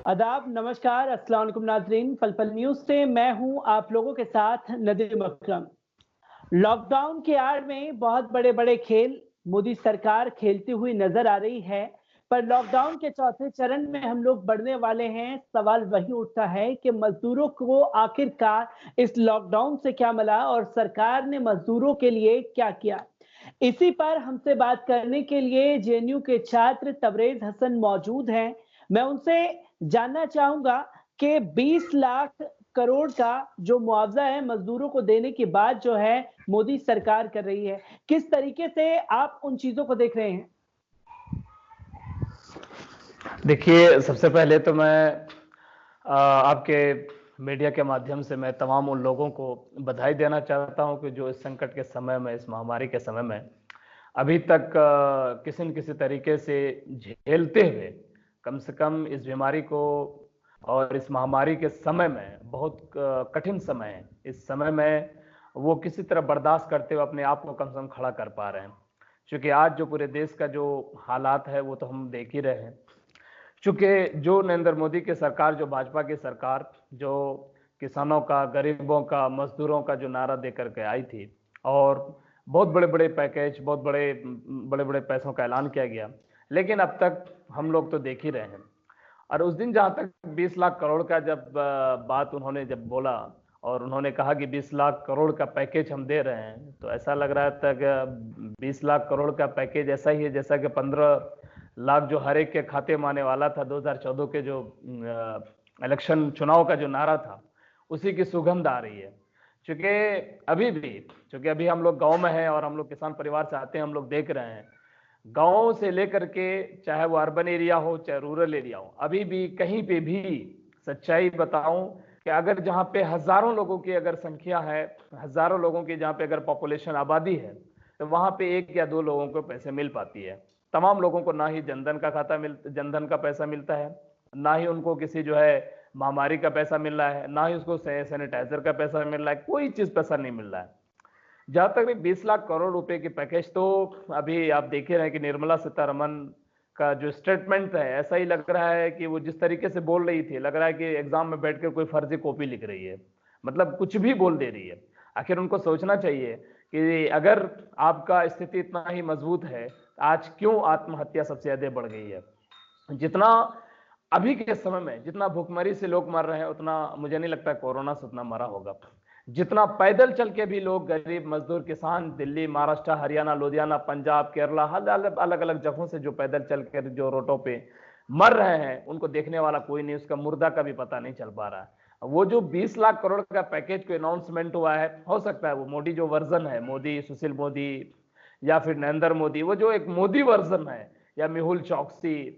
आदाब, नमस्कार, अस्सलाम वालेकुम नाज़रीन। पल पल न्यूज़ से मैं हूं आप लोगों के साथ नदीम अकरम। लॉकडाउन की आड़ में बहुत बड़े-बड़े खेल मोदी सरकार खेलती हुई नजर आ रही है, पर लॉकडाउन के चौथे चरण में हम लोग बढ़ने वाले हैं। सवाल वही उठता है कि मजदूरों को आखिरकार इस लॉकडाउन से क्या मिला और सरकार ने मजदूरों के लिए क्या किया? इसी पर हमसे बात करने के लिए जेएनयू के छात्र तबरेज हसन मौजूद हैं। मैं उनसे जानना चाहूंगा कि 20 लाख करोड़ का जो मुआवजा है मजदूरों को देने की बात जो है मोदी सरकार कर रही है, किस तरीके से आप उन चीजों को देख रहे हैं? देखिए, सबसे पहले तो मैं आपके मीडिया के माध्यम से मैं तमाम उन लोगों को बधाई देना चाहता हूं कि जो इस संकट के समय में, इस महामारी के समय में अभी तक किसी न किसी तरीके से झेलते हुए कम से कम इस बीमारी को और इस महामारी के समय में, बहुत कठिन समय है, इस समय में वो किसी तरह बर्दाश्त करते हुए अपने आप को कम से कम खड़ा कर पा रहे हैं। क्योंकि आज जो पूरे देश का जो हालात है वो तो हम देख ही रहे हैं। चूंकि जो नरेंद्र मोदी की सरकार, जो भाजपा की सरकार, जो किसानों का, गरीबों का, मजदूरों का जो नारा देकर के आई थी और बहुत बड़े बड़े पैकेज, बहुत बड़े बड़े बड़े पैसों का ऐलान किया गया, लेकिन अब तक हम लोग तो देख ही रहे हैं। और उस दिन जहां तक 20 लाख करोड़ का जब बात उन्होंने जब बोला और उन्होंने कहा कि 20 लाख करोड़ का पैकेज हम दे रहे हैं, तो ऐसा लग रहा था कि 20 लाख करोड़ का पैकेज ऐसा ही है जैसा कि 15 लाख जो हर एक के खाते में आने वाला था 2014 के जो इलेक्शन चुनाव का जो नारा था, उसी की सुगंध आ रही है। क्योंकि अभी हम लोग गांव में हैं और हम लोग किसान परिवार से आते हैं, हम लोग देख रहे हैं गांव से लेकर के चाहे वो अर्बन एरिया हो चाहे रूरल एरिया हो, अभी भी कहीं पे भी सच्चाई बताऊं कि अगर जहां पे हजारों लोगों की अगर संख्या है, हजारों लोगों की जहां पे अगर पॉपुलेशन आबादी है, तो वहां पे एक या दो लोगों को पैसे मिल पाती है। तमाम लोगों को ना ही जनधन का पैसा मिलता है, ना ही उनको किसी जो है महामारी का पैसा मिल रहा है, ना ही उसको सैनिटाइजर का पैसा मिल रहा है, कोई चीज पैसा नहीं मिल रहा है। जहां तक 20 लाख करोड़ रुपए की पैकेज, तो अभी आप देख रहे हैं कि निर्मला सीतारमन का जो स्टेटमेंट है, ऐसा ही लग रहा है कि वो जिस तरीके से बोल रही थी, लग रहा है कि एग्जाम में बैठकर कोई फर्जी कॉपी लिख रही है, मतलब कुछ भी बोल दे रही है। आखिर उनको सोचना चाहिए कि अगर आपका स्थिति इतना ही मजबूत है, आज क्यों आत्महत्या सबसे ज्यादा बढ़ गई है? जितना अभी के समय में जितना भूखमरी से लोग मर रहे हैं, उतना मुझे नहीं लगता कोरोना से उतना मरा होगा। जितना पैदल चल के भी लोग, गरीब मजदूर किसान, दिल्ली, महाराष्ट्र, हरियाणा, लुधियाना, पंजाब, केरला, अलग अलग जगहों से जो पैदल चल कर जो रोडों पे मर रहे हैं, उनको देखने वाला कोई नहीं, उसका मुर्दा का भी पता नहीं चल पा रहा है। वो जो 20 लाख करोड़ का पैकेज को अनाउंसमेंट हुआ है, हो सकता है वो मोदी जो वर्जन है, मोदी, सुशील मोदी या फिर नरेंद्र मोदी, वो जो एक मोदी वर्जन है, या मेहुल चौकसी,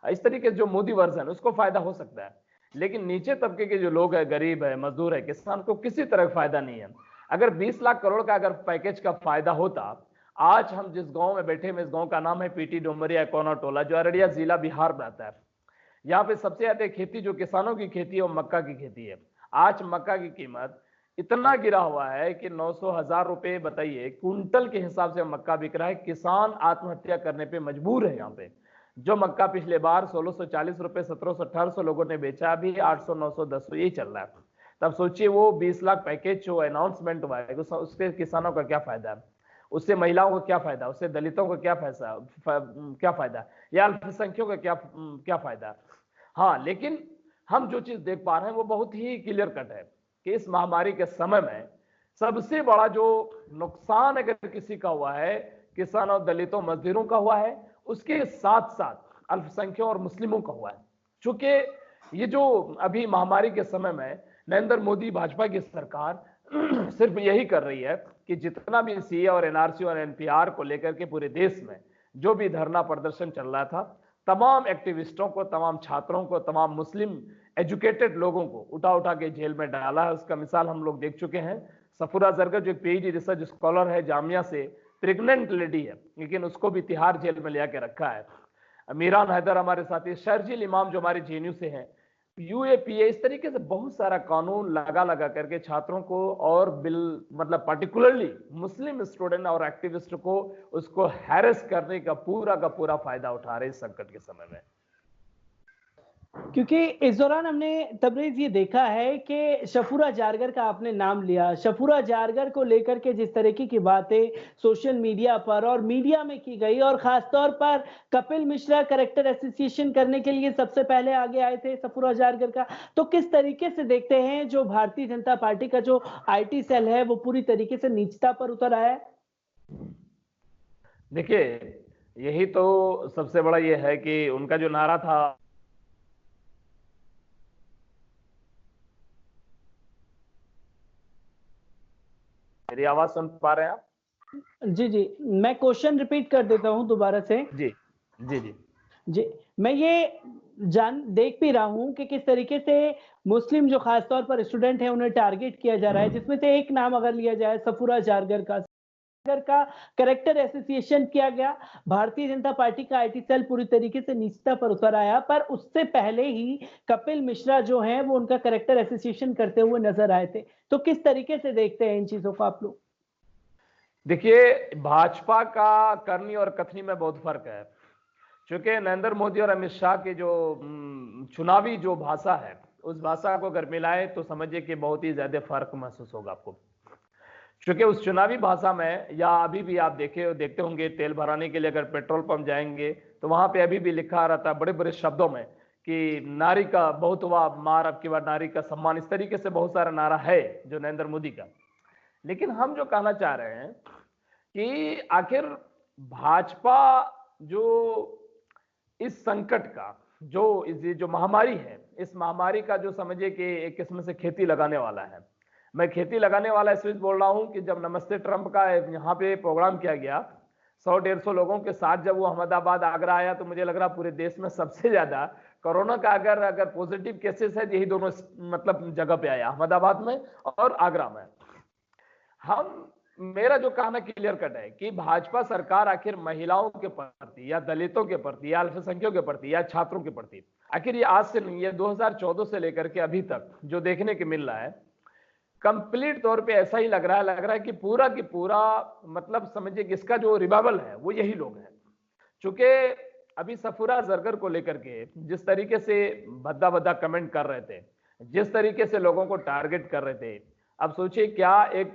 इस तरीके से जो मोदी वर्जन, उसको फायदा हो सकता है। लेकिन नीचे तबके के जो लोग है, गरीब है, मजदूर है, किसान को किसी तरह फायदा नहीं है। अगर 20 लाख करोड़ का अगर पैकेज का फायदा होता, आज हम जिस गांव में बैठे हैं, इस गांव का नाम है पीटी डुमरिया कोना टोला, जो अररिया जिला बिहार में आता है। यहाँ पे सबसे ज्यादा खेती जो किसानों की खेती है वो मक्का की खेती है। आज मक्का की कीमत इतना गिरा हुआ है कि 900,000 रुपए, बताइए, कुंटल के हिसाब से मक्का बिक रहा है। किसान आत्महत्या करने पे मजबूर है। यहाँ पे जो मक्का पिछले बार 1640 रुपए, 1700-1800 लोगों ने बेचा, अभी 800, 900, 1000 यही चल रहा है। तब सोचिए वो 20 लाख पैकेज जो अनाउंसमेंट हुआ है, उसके किसानों का क्या फायदा है, उससे महिलाओं को क्या फायदा, उससे दलितों को क्या फायदा, या अल्पसंख्यकों का क्या फायदा। हाँ, लेकिन हम जो चीज देख पा रहे हैं वो बहुत ही क्लियर कट है कि इस महामारी के समय में सबसे बड़ा जो नुकसान अगर किसी का हुआ है, किसानों, दलितों, मजदूरों का हुआ है, उसके साथ साथ अल्पसंख्यकों और मुस्लिमों का हुआ है। चूंकि ये जो अभी महामारी के समय में नरेंद्र मोदी भाजपा की सरकार सिर्फ यही कर रही है कि जितना भी सीए और एनआरसी और एनपीआर को लेकर के पूरे देश में जो भी धरना प्रदर्शन चल रहा था, तमाम एक्टिविस्टों को, तमाम छात्रों को, तमाम मुस्लिम एजुकेटेड लोगों को उठा उठा के जेल में डाला है। उसका मिसाल हम लोग देख चुके हैं। सफूरा जरगर जो एक पीएचडी रिसर्च स्कॉलर है, जामिया से, प्रेग्नेंट लेडी है, लेकिन उसको भी तिहाड़ जेल में ले आके रखा है। मीरान हैदर हमारे साथी, शर्जील इमाम जो हमारे जेएनयू से हैं, यूएपीए, इस तरीके से बहुत सारा कानून लगा करके छात्रों को और बिल, मतलब पर्टिकुलरली मुस्लिम स्टूडेंट और एक्टिविस्ट को, उसको हैरेस करने का पूरा फायदा उठा रहे इस संकट के समय में। क्योंकि इस दौरान हमने तबरेज़ ये देखा है कि शफूरा जारगर का आपने नाम लिया। शफूरा जारगर को लेकर के जिस तरीके की बातें सोशल मीडिया पर और मीडिया में की गई और ख़ास तौर पर कपिल मिश्रा कैरेक्टर एसोसिएशन करने के लिए सबसे पहले आगे आए थे शफूरा जारगर का। तो किस तरीके से देखते हैं जो भारतीय जनता पार्टी का जो आईटी सेल है वो पूरी तरीके से नीचता पर उतर आया है? देखिए, यही तो सबसे बड़ा ये है कि उनका जो नारा था, मेरी आवाज सुन पा रहे हैं आप? जी, जी। मैं क्वेश्चन रिपीट कर देता हूँ दोबारा से। जी, जी, जी। जी, मैं ये देख भी रहा हूँ कि किस तरीके से मुस्लिम जो ख़ास तौर पर स्टूडेंट हैं, उन्हें टारगेट किया जा रहा है, जिसमें से एक नाम अगर लिया जाए सफूरा जारगर का कैरेक्टर एसोसिएशन किया गया। भारतीय जनता पार्टी का आईटी सेल पूरी तरीके से नीचता पर उतर आया, पर उससे पहले ही कपिल मिश्रा जो हैं, वो उनका कैरेक्टर एसोसिएशन करते हुए नज़र आए थे। तो किस तरीके से देखते हैं इन चीज़ों को आप लोग? देखिए, भाजपा का करनी और कथनी में बहुत फर्क है। चूंकि नरेंद्र मोदी और अमित शाह की जो चुनावी जो भाषा है, उस भाषा को अगर मिलाए तो समझिए कि बहुत ही ज्यादा फर्क महसूस होगा आपको। क्योंकि उस चुनावी भाषा में, या अभी भी आप देखते होंगे, तेल भराने के लिए अगर पेट्रोल पंप जाएंगे तो वहां पे अभी भी लिखा रहता है बड़े बड़े शब्दों में कि नारी का बहुत हुआ मार, अब की बार नारी का सम्मान। इस तरीके से बहुत सारा नारा है जो नरेंद्र मोदी का। लेकिन हम जो कहना चाह रहे हैं कि आखिर भाजपा जो इस संकट का, जो महामारी है, इस महामारी का जो समझिए कि एक किस्म से खेती लगाने वाला है। मैं खेती लगाने वाला इसलिए बोल रहा हूं कि जब नमस्ते ट्रंप का यहाँ पे प्रोग्राम किया गया 100-150 लोगों के साथ, जब वो अहमदाबाद आगरा आया, तो मुझे लग रहा पूरे देश में सबसे ज्यादा कोरोना का अगर पॉजिटिव केसेस है, यही दोनों मतलब जगह पे आया, अहमदाबाद में और आगरा में। हम मेरा जो कहना क्लियर कट है कि भाजपा सरकार आखिर महिलाओं के प्रति या दलितों के प्रति या अल्पसंख्यकों के प्रति या छात्रों के प्रति, आखिर ये आज से नहीं है, 2014 से लेकर के अभी तक जो देखने को मिल रहा है, कंप्लीट तौर पे ऐसा ही लग रहा है कि पूरा की पूरा मतलब समझिए कि इसका जो रिवाइवल है वो यही लोग हैं। चूंकि अभी सफूरा जरगर को लेकर के जिस तरीके से भद्दा भद्दा कमेंट कर रहे थे, जिस तरीके से लोगों को टारगेट कर रहे थे, अब सोचिए क्या एक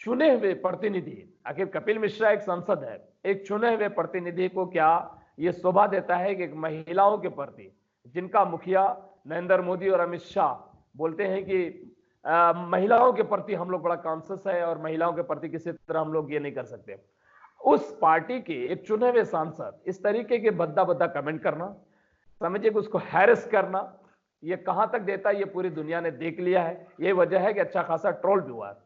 चुने हुए प्रतिनिधि, आखिर कपिल मिश्रा एक सांसद है, एक चुने हुए प्रतिनिधि को क्या यह शोभा देता है कि महिलाओं के प्रति, जिनका मुखिया नरेंद्र मोदी और अमित शाह बोलते हैं कि महिलाओं के प्रति हम लोग बड़ा कॉन्शियस है और महिलाओं के प्रति किसी तरह हम लोग ये नहीं कर सकते, उस पार्टी के एक चुने हुए सांसद इस तरीके के भद्दा भद्दा कमेंट करना, समझिए कि उसको हैरेस करना, ये कहां तक देता है ये पूरी दुनिया ने देख लिया है। ये वजह है कि अच्छा खासा ट्रोल भी हुआ है।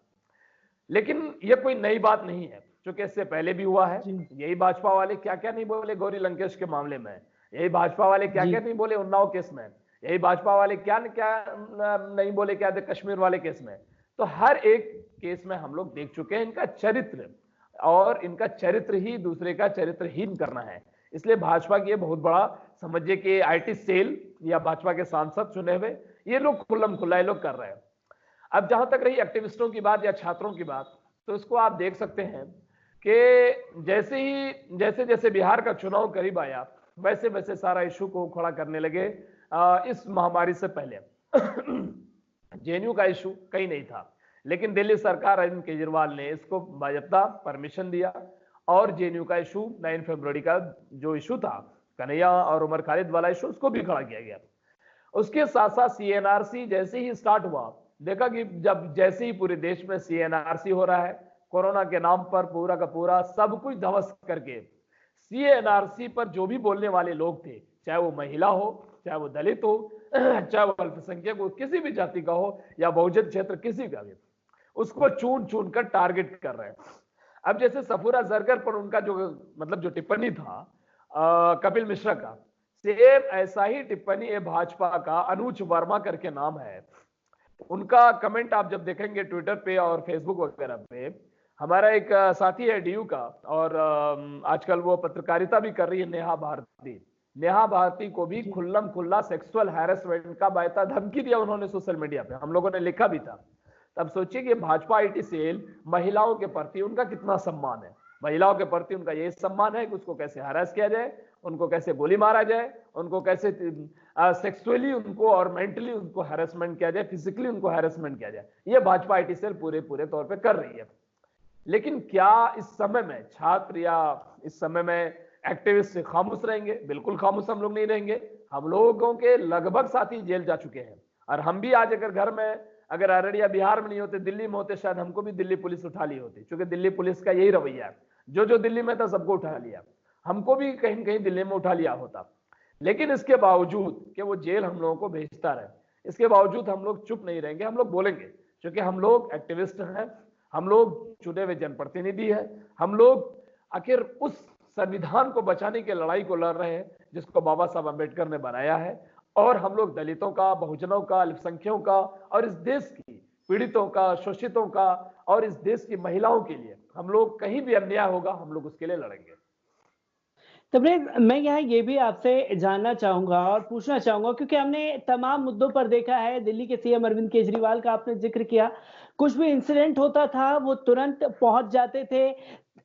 लेकिन ये कोई नई बात नहीं है, क्योंकि इससे पहले भी हुआ है। यही भाजपा वाले क्या क्या नहीं बोले गौरी लंकेश के मामले में, यही भाजपा वाले क्या क्या नहीं बोले उन्नाव केस में, यही भाजपा वाले क्या क्या नहीं बोले क्या कश्मीर वाले केस में। तो हर एक केस में हम लोग देख चुके हैं इनका चरित्र, और इनका चरित्र ही दूसरे का चरित्रहीन करना है। इसलिए भाजपा की ये बहुत बड़ा समझिए कि आईटी सेल या भाजपा के सांसद चुने हुए ये लोग खुल्लम खुल्ला लोग कर रहे हैं। अब जहां तक रही एक्टिविस्टों की बात या छात्रों की बात, तो इसको आप देख सकते हैं कि जैसे जैसे बिहार का चुनाव करीब आया, वैसे वैसे सारा इशू को खड़ा करने लगे। इस महामारी से पहले जेएनयू का इशू कहीं नहीं था, लेकिन दिल्ली सरकार अरविंद केजरीवाल ने इसको बाकायदा परमिशन दिया और जेएनयू का इशू 9 फरवरी का जो इशू था कन्हैया और उमर खालिद वाला इशू, उसको भी खड़ा किया गया। उसके साथ साथ सीएनआरसी जैसे ही स्टार्ट हुआ, देखा कि जब जैसे ही पूरे देश में सीएनआरसी हो रहा है, कोरोना के नाम पर पूरा का पूरा सब कुछ ध्वस्त करके सीएनआरसी पर जो भी बोलने वाले लोग थे, चाहे वो महिला हो, चाहे वो दलित हो, चाहे वो अल्पसंख्यक हो, किसी भी जाति का हो या बहुजन क्षेत्र किसी का भी, उसको चुन चुन कर टारगेट कर रहे हैं। अब जैसे सफूरा जरगर पर उनका जो मतलब जो टिप्पणी था कपिल मिश्रा का, सेम ऐसा ही टिप्पणी भाजपा का अनुज वर्मा करके नाम है, उनका कमेंट आप जब देखेंगे ट्विटर पे और फेसबुक वगैरह पे। हमारा एक साथी है डीयू का, और आजकल वो पत्रकारिता भी कर रही है, नेहा भारती को भी खुल्लम खुल्ला सेक्सुअल हैरेसमेंट का बायता धमकी दिया उन्होंने सोशल मीडिया पे, हम लोगों ने लिखा भी था। तब सोचिए कि भाजपा आईटी सेल महिलाओं के प्रति उनका कितना सम्मान है, महिलाओं के प्रति उनका यही सम्मान है कि उसको कैसे हरास किया जाए, उनको कैसे गोली मारा जाए, उनको कैसे सेक्सुअली उनको और मेंटली उनको हैरेसमेंट किया जाए, फिजिकली उनको हैरेसमेंट किया जाए। ये भाजपा आईटी सेल पूरे तौर पे कर रही है। लेकिन क्या इस समय में छात्र या इस समय में एक्टिविस्ट खामोश रहेंगे? बिल्कुल खामोश हम लोग नहीं रहेंगे। हम लोगों के लगभग साथी जेल जा चुके हैं, और हम भी आज अगर घर में, अगर अररिया बिहार में नहीं होते, दिल्ली में होते, शायद हमको भी दिल्ली पुलिस उठा ली होती, क्योंकि दिल्ली पुलिस का यही रवैया है, जो दिल्ली में था सबको उठा लिया, हमको भी कहीं न कहीं दिल्ली में उठा लिया होता। लेकिन इसके बावजूद कि वो जेल हम लोगों को भेजता रहे, इसके बावजूद हम लोग चुप नहीं रहेंगे, हम लोग बोलेंगे, क्योंकि हम लोग एक्टिविस्ट हैं, हम लोग चुने हुए जनप्रतिनिधि हैं, हम लोग आखिर उस संविधान को बचाने की लड़ाई को लड़ रहे हैं जिसको बाबा साहब अम्बेडकर ने बनाया है, और हम लोग दलितों का, बहुजनों का, अल्पसंख्यकों का, और इस देश की पीड़ितों का, शोषितों का, और इस देश की महिलाओं के लिए हम लोग, कहीं भी अन्याय होगा हम लोग उसके लिए लड़ेंगे। तबरेज़, मैं यहाँ ये भी आपसे जानना चाहूँगा और पूछना चाहूँगा, क्योंकि हमने तमाम मुद्दों पर देखा है, दिल्ली के सीएम अरविंद केजरीवाल का आपने ज़िक्र किया, कुछ भी इंसिडेंट होता था, वो तुरंत पहुँच जाते थे,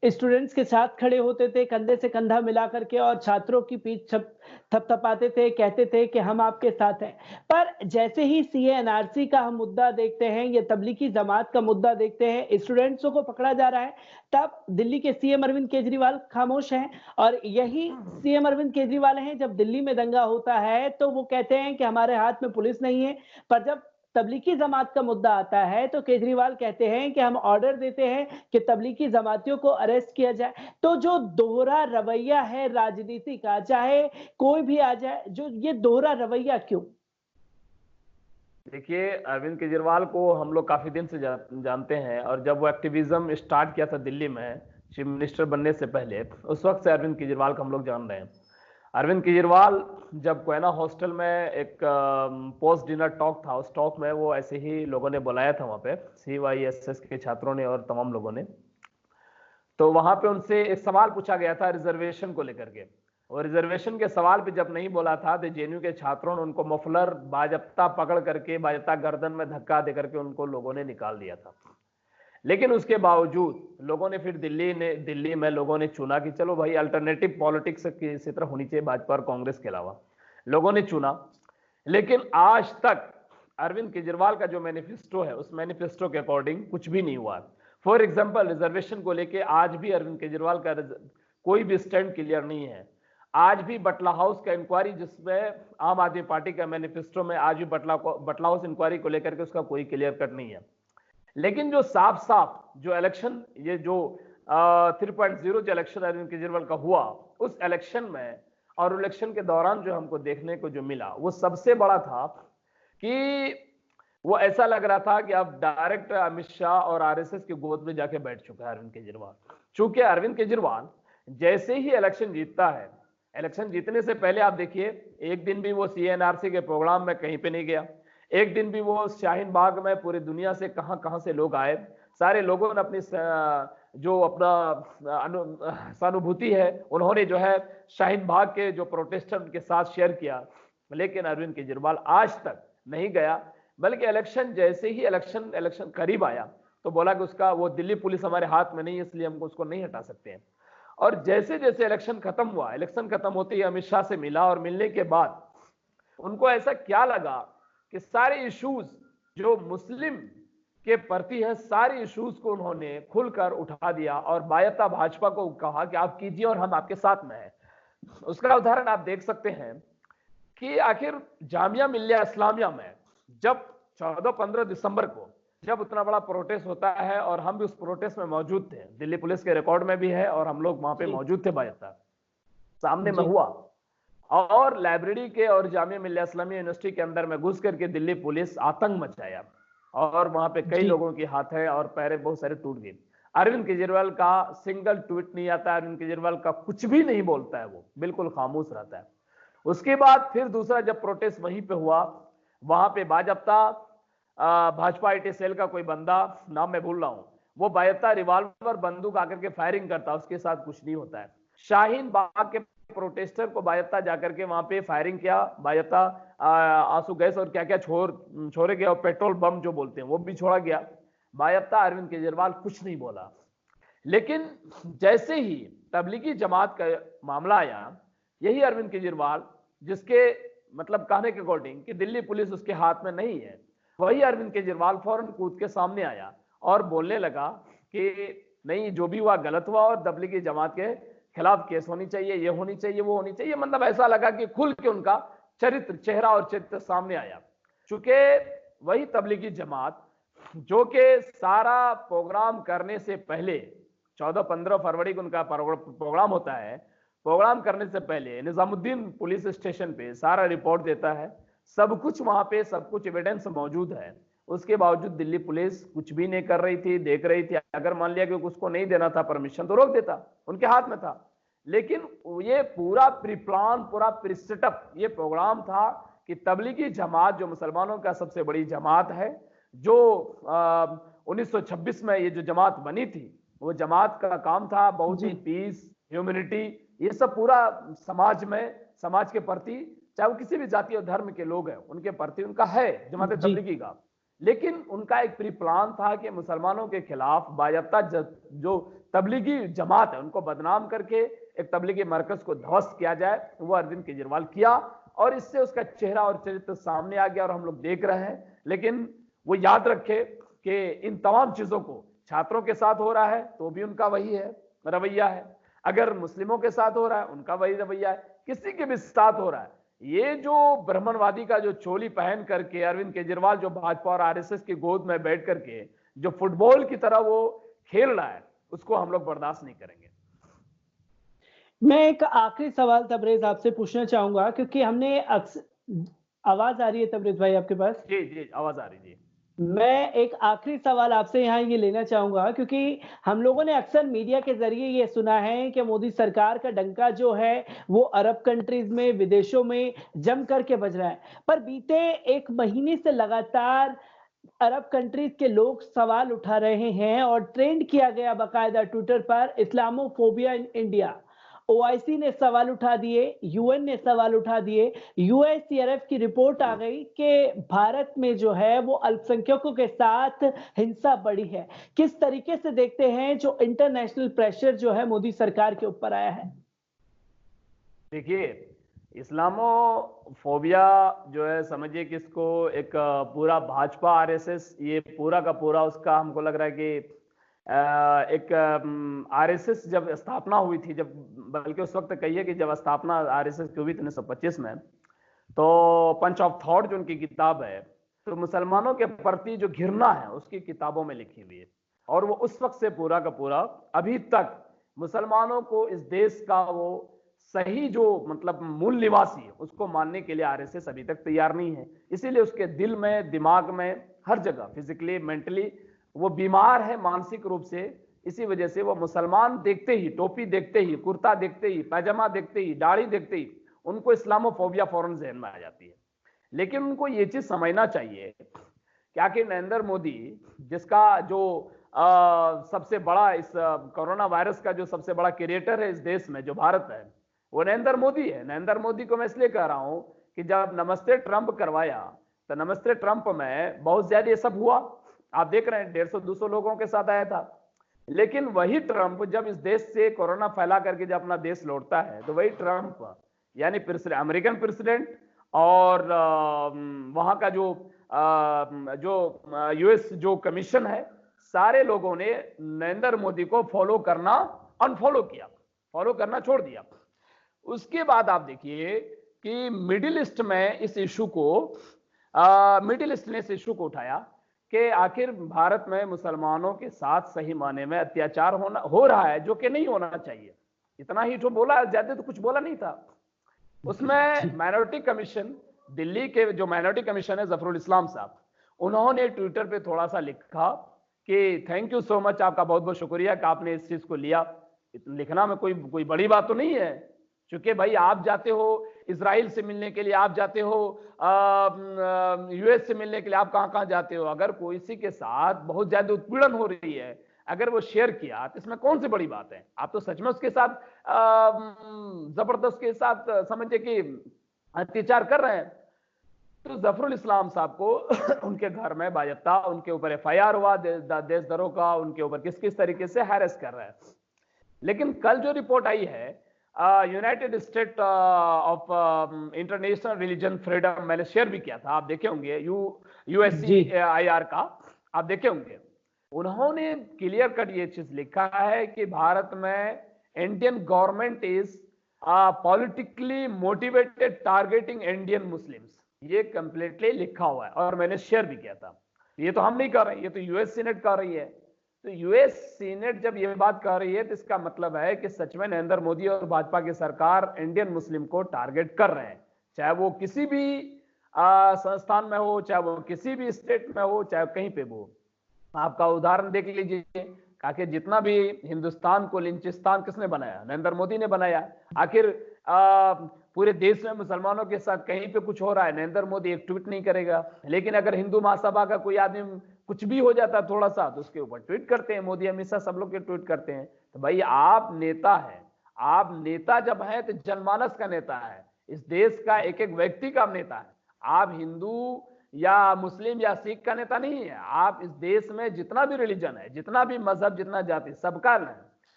स्टूडेंट्स के साथ खड़े होते थे, कंधे से कंधा मिला कर के, और छात्रों की पीठ थपथपाते थे, कहते थे कि हम आपके साथ हैं। पर जैसे ही सीएनआरसी का हम मुद्दा देखते हैं, या तब्लीगी जमात का मुद्दा देखते हैं, स्टूडेंट्सों को पकड़ा जा रहा है, तब दिल्ली के सीएम अरविंद केजरीवाल खामोश हैं। और यही सीएम अरविंद केजरीवाल हैं, जब दिल्ली में दंगा होता है तो वो कहते हैं कि हमारे हाथ में पुलिस नहीं है, पर जब तब्लीगी जमात का मुद्दा आता है तो केजरीवाल कहते हैं कि हम ऑर्डर देते हैं कि तब्लीगी जमातियों को अरेस्ट किया जाए। तो जो दोहरा रवैया है राजनीति का, चाहे कोई भी आ जाए, जो ये दोहरा रवैया क्यों? देखिए, अरविंद केजरीवाल को हम लोग काफी दिन से जानते हैं, और जब वो एक्टिविज्म स्टार्ट किया था दिल्ली में चीफ मिनिस्टर बनने से पहले, उस वक्त से अरविंद केजरीवाल को हम लोग जान रहे हैं। अरविंद केजरीवाल जब कोयना हॉस्टल में एक पोस्ट डिनर टॉक था, उस टॉक में वो ऐसे ही लोगों ने बुलाया था वहां पे, CYSS के छात्रों ने और तमाम लोगों ने, तो वहां पे उनसे एक सवाल पूछा गया था रिजर्वेशन को लेकर के, और रिजर्वेशन के सवाल पे जब नहीं बोला था तो जेएनयू के छात्रों ने उनको मफलर बाजप्ता पकड़ करके, बाजप्ता गर्दन में धक्का दे करके उनको लोगों ने निकाल दिया था। लेकिन उसके बावजूद लोगों ने फिर दिल्ली में लोगों ने चुना कि चलो भाई, अल्टरनेटिव पॉलिटिक्स किसी तरह होनी चाहिए भाजपा और कांग्रेस के अलावा, लोगों ने चुना। लेकिन आज तक अरविंद केजरीवाल का जो मैनिफेस्टो है, उस मैनिफेस्टो के अकॉर्डिंग कुछ भी नहीं हुआ। फॉर एग्जाम्पल, रिजर्वेशन को लेके आज भी अरविंद केजरीवाल का कोई भी स्टैंड क्लियर नहीं है। आज भी बटला हाउस का इंक्वायरी, जिसमें आम आदमी पार्टी का मैनिफेस्टो में आज भी बटला हाउस इंक्वायरी को लेकर के उसका कोई क्लियर कट नहीं है। लेकिन जो साफ साफ जो इलेक्शन, ये जो 3.0 जो इलेक्शन अरविंद केजरीवाल का हुआ, उस इलेक्शन में और इलेक्शन के दौरान जो हमको देखने को जो मिला, वो सबसे बड़ा था कि वो ऐसा लग रहा था कि अब डायरेक्ट अमित शाह और आरएसएस की गोद में जाके बैठ चुका है अरविंद केजरीवाल। चूंकि अरविंद केजरीवाल जैसे ही इलेक्शन जीतता है, इलेक्शन जीतने से पहले आप देखिए, एक दिन भी वो सीएनआरसी के प्रोग्राम में कहीं पे नहीं गया, एक दिन भी वो शाहीन बाग में पूरी दुनिया से कहां से लोग आए, सारे लोगों ने अपनी जो अपना सहानुभूति है उन्होंने जो है शाहीन बाग के जो प्रोटेस्टर के साथ शेयर किया। लेकिन अरविंद केजरीवाल आज तक नहीं गया, बल्कि इलेक्शन जैसे ही इलेक्शन करीब आया तो बोला कि उसका वो दिल्ली पुलिस हमारे हाथ में नहीं है, इसलिए हमको उसको नहीं हटा सकते हैं। और जैसे जैसे इलेक्शन खत्म हुआ, इलेक्शन खत्म होते ही अमित शाह से मिला, और मिलने के बाद उनको ऐसा क्या लगा कि सारे इश्यूज जो मुस्लिम के प्रति है, सारे इश्यूज को उन्होंने खुलकर उठा दिया और बायता भाजपा को कहा कि आप कीजिए और हम आपके साथ में हैं। उसका उदाहरण आप देख सकते हैं कि आखिर जामिया मिल्लिया इस्लामिया में जब 14-15 दिसंबर को जब उतना बड़ा प्रोटेस्ट होता है, और हम भी उस प्रोटेस्ट में मौजूद थे, दिल्ली पुलिस के रिकॉर्ड में भी है, और हम लोग वहां पे मौजूद थे, बायता सामने में हुआ, और लाइब्रेरी के और जामिया मिल्लिया इस्लामिया यूनिवर्सिटी के अंदर में घुस करके दिल्ली पुलिस आतंक मचाया, और वहां पे कई लोगों की हाथें और पैरें बहुत सारे टूट गए। अरविंद केजरीवाल का सिंगल ट्वीट नहीं आता, अरविंद केजरीवाल का कुछ भी नहीं बोलता है, वो बिल्कुल खामोश रहता है। उसके बाद फिर दूसरा जब प्रोटेस्ट वहीं पे हुआ, वहां पे बाजप्ता भाजपा आईटी सेल का कोई बंदा, नाम मैं भूल रहा हूं, वो बायता रिवॉल्वर बंदूक आकर के फायरिंग करता, उसके साथ कुछ नहीं होता है। शाहीन बाग के प्रोटेस्टर को बायता जाकर के वहां पे फायरिंग किया, बायता आंसू गैस और क्या क्या छोड़े गया, और पेट्रोल बम जो बोलते हैं वो भी छोड़ा गया। बायता अरविंद केजरीवाल कुछ नहीं बोला। लेकिन जैसे ही तबलीगी जमात का मामला आया, यही अरविंद केजरीवाल, जिसके मतलब कहने के अकॉर्डिंग कि दिल्ली पुलिस उसके हाथ में नहीं है, वही अरविंद केजरीवाल फौरन कूद के सामने आया और बोलने लगा कि नहीं, जो भी हुआ गलत हुआ और तबलीगी जमात के खिलाफ केस होनी चाहिए, ये होनी चाहिए, वो होनी चाहिए। मतलब ऐसा लगा कि खुल के उनका चेहरा और चरित्र सामने आया। चूंकि वही तबलीगी जमात जो कि सारा प्रोग्राम करने से पहले 14-15 फरवरी को उनका प्रोग्राम होता है, प्रोग्राम करने से पहले निजामुद्दीन पुलिस स्टेशन पे सारा रिपोर्ट देता है, सब कुछ वहां पे, सब कुछ एविडेंस मौजूद है। उसके बावजूद दिल्ली पुलिस कुछ भी नहीं कर रही थी, देख रही थी। अगर मान लिया कि उसको नहीं देना था परमिशन तो रोक देता, उनके हाथ में था। लेकिन ये पूरा प्री प्लान, पूरा प्री सेटअप ये प्रोग्राम था कि तबलीगी जमात जो मुसलमानों का सबसे बड़ी जमात है, जो 1926 में ये जो जमात बनी थी, वो जमात का काम था बहुत ही पीस, ह्यूमैनिटी, ये सब पूरा समाज में, समाज के प्रति, चाहे वो किसी भी जाति और धर्म के लोग हैं, उनके प्रति उनका है जमात तबलीगी का। लेकिन उनका एक प्री प्लान था कि मुसलमानों के खिलाफ बायफ्ता जो तबलीगी जमात है उनको बदनाम करके एक तबलीगी मरकज को ध्वस्त किया जाए। वो अरविंद केजरीवाल किया और इससे उसका चेहरा और चरित्र सामने आ गया और हम लोग देख रहे हैं। लेकिन वो याद रखे कि इन तमाम चीजों को छात्रों के साथ हो रहा है तो भी उनका वही है रवैया है, अगर मुस्लिमों के साथ हो रहा है उनका वही रवैया है, किसी के भी साथ हो रहा है। ये जो ब्राह्मणवादी का जो चोली पहन करके अरविंद केजरीवाल जो भाजपा और आरएसएस की गोद में बैठ करके जो फुटबॉल की तरह वो खेल रहा है, उसको हम लोग बर्दाश्त नहीं करेंगे। मैं एक आखिरी सवाल तबरेज आपसे पूछना चाहूंगा, क्योंकि हमने आवाज आ रही है तबरेज भाई आपके पास? जी जी आवाज आ रही जी। मैं एक आखिरी सवाल आपसे यहाँ ये लेना चाहूंगा, क्योंकि हम लोगों ने अक्सर मीडिया के जरिए ये सुना है कि मोदी सरकार का डंका जो है वो अरब कंट्रीज में, विदेशों में जम करके बज रहा है। पर बीते एक महीने से लगातार अरब कंट्रीज के लोग सवाल उठा रहे हैं और ट्रेंड किया गया बाकायदा ट्विटर पर इस्लामोफोबिया इन इंडिया। ओआईसी ने सवाल उठा दिए, यूएन ने सवाल उठा दिए, यूएससीआरएफ की रिपोर्ट आ गई कि भारत में जो है वो अल्पसंख्यकों के साथ हिंसा बढ़ी है। किस तरीके से देखते हैं जो इंटरनेशनल प्रेशर जो है मोदी सरकार के ऊपर आया है? देखिए, इस्लामोफोबिया जो है, समझिए कि इसको एक पूरा भाजपा आरएसएस, ये पूरा का पूरा उसका हमको लग रहा है कि एक आरएसएस जब स्थापना हुई थी, जब बल्कि उस वक्त कहिए कि जब स्थापना आरएसएस की हुई थी 1925 में, तो पंच ऑफ थॉट जो उनकी किताब है, तो मुसलमानों के प्रति जो घृणा है उसकी किताबों में लिखी हुई है। और वो उस वक्त से पूरा का पूरा अभी तक मुसलमानों को इस देश का वो सही जो मतलब मूल निवासी है उसको मानने के लिए आरएसएस अभी तक तैयार नहीं है। इसीलिए उसके दिल में, दिमाग में, हर जगह फिजिकली, मेंटली वो बीमार है मानसिक रूप से। इसी वजह से वो मुसलमान देखते ही, टोपी देखते ही, कुर्ता देखते ही, पैजामा देखते ही, दाढ़ी देखते ही उनको इस्लामोफोबिया फौरन जहन में आ जाती है। लेकिन उनको ये चीज समझना चाहिए क्या कि नरेंद्र मोदी, जिसका जो सबसे बड़ा इस कोरोना वायरस का जो सबसे बड़ा क्रिएटर है इस देश में, जो भारत है, वो नरेंद्र मोदी है। नरेंद्र मोदी को मैं इसलिए कह रहा हूं कि जब नमस्ते ट्रंप करवाया तो नमस्ते ट्रंप में बहुत ज्यादा ये सब हुआ, आप देख रहे हैं 150-200 लोगों के साथ आया था। लेकिन वही ट्रंप जब इस देश से कोरोना फैला करके जब अपना देश लौटता है, तो वही ट्रंप यानी अमेरिकन प्रेसिडेंट और वहां का जो यूएस जो कमीशन है, सारे लोगों ने नरेंद्र मोदी को फॉलो करना अनफॉलो किया, फॉलो करना छोड़ दिया। उसके बाद आप देखिए कि मिडिल ईस्ट में इस इशू को मिडिल ईस्ट ने इस इशू को उठाया कि आखिर भारत में मुसलमानों के साथ सही माने में अत्याचार हो रहा है, जो कि नहीं होना चाहिए। इतना ही तो बोला, ज्यादा तो कुछ बोला नहीं था। उसमें माइनॉरिटी कमीशन, दिल्ली के जो माइनॉरिटी कमीशन है जफरुल इस्लाम साहब, उन्होंने ट्विटर पे थोड़ा सा लिखा कि थैंक यू सो मच, आपका बहुत बहुत शुक्रिया कि आपने इस चीज को लिया। लिखना में कोई बड़ी बात तो नहीं है, क्योंकि भाई आप जाते हो इजराइल से मिलने के लिए, आप जाते हो यूएस से मिलने के लिए, आप कहां कहां जाते हो। अगर कोई किसी के साथ बहुत ज्यादा उत्पीड़न हो रही है, अगर वो शेयर किया तो इसमें कौन सी बड़ी बात है? आप तो सच में उसके साथ जबरदस्त के साथ समझिए कि अत्याचार कर रहे हैं। तो जफरुल इस्लाम साहब को उनके घर में बायत्ता उनके ऊपर FIR हुआ, देशद्रोह का, उनके ऊपर किस किस तरीके से हैरेस कर रहा है। लेकिन कल जो रिपोर्ट आई है United state of international religion freedom, मैंने शेयर भी किया था, आप देखे होंगे, USCIR का आप देखे होंगे। उन्होंने क्लियर कट ये चीज लिखा है कि भारत में Indian government is politically motivated targeting Indian Muslims, ये कंप्लीटली लिखा हुआ है और मैंने शेयर भी किया था। ये तो हम नहीं कर रहे, ये तो US सीनेट कर रही है। तो US सीनेट जब ये बात कर रही है तो इसका मतलब है कि सच में नरेंद्र मोदी और भाजपा की सरकार इंडियन मुस्लिम को टारगेट कर रहे हैं, चाहे वो किसी भी संस्थान में हो, चाहे वो किसी भी स्टेट में हो, चाहे कहीं पे हो। आपका उदाहरण देख लीजिए, आखिर जितना भी हिंदुस्तान को लिंचिस्तान किसने बनाया? नरेंद्र मोदी ने बनाया। आखिर पूरे देश में मुसलमानों के साथ कहीं पे कुछ हो रहा है, नरेंद्र मोदी एक ट्वीट नहीं करेगा। लेकिन अगर हिंदू महासभा का कोई आदमी कुछ भी हो जाता थोड़ा सा, तो उसके ऊपर ट्वीट करते हैं। मोदी हमेशा सब लोग के ट्वीट करते हैं। तो भाई आप नेता है, आप नेता जब है तो जनमानस का नेता है, इस देश का एक एक व्यक्ति का नेता है। आप हिंदू या मुस्लिम या सिख का नेता नहीं है, आप इस देश में जितना भी रिलीजन है, जितना भी मजहब, जितना जाति, सबका है।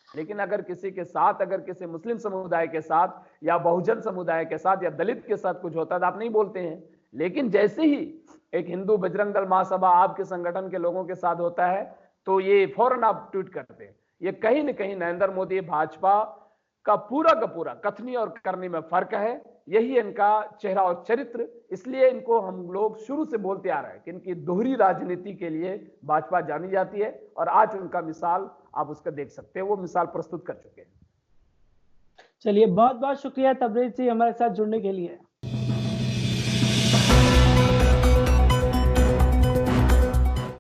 लेकिन अगर किसी के साथ, अगर किसी मुस्लिम समुदाय के साथ या बहुजन समुदाय के साथ या दलित के साथ कुछ होता है तो आप नहीं बोलते हैं। लेकिन जैसे ही एक हिंदू बजरंग दल महासभा आपके संगठन के लोगों के साथ होता है तो ये फौरन आप ट्वीट करते हैं। ये कहीं ना कहीं नरेंद्र मोदी भाजपा का पूरा कथनी और करनी में फर्क है। यही इनका चेहरा और चरित्र, इसलिए इनको हम लोग शुरू से बोलते आ रहे हैं कि इनकी दोहरी राजनीति के लिए भाजपा जानी जाती है। और आज उनका मिसाल आप उसका देख सकते हैं, वो मिसाल प्रस्तुत कर चुके हैं। चलिए, बहुत बहुत शुक्रिया तबरेज जी हमारे साथ जुड़ने के लिए।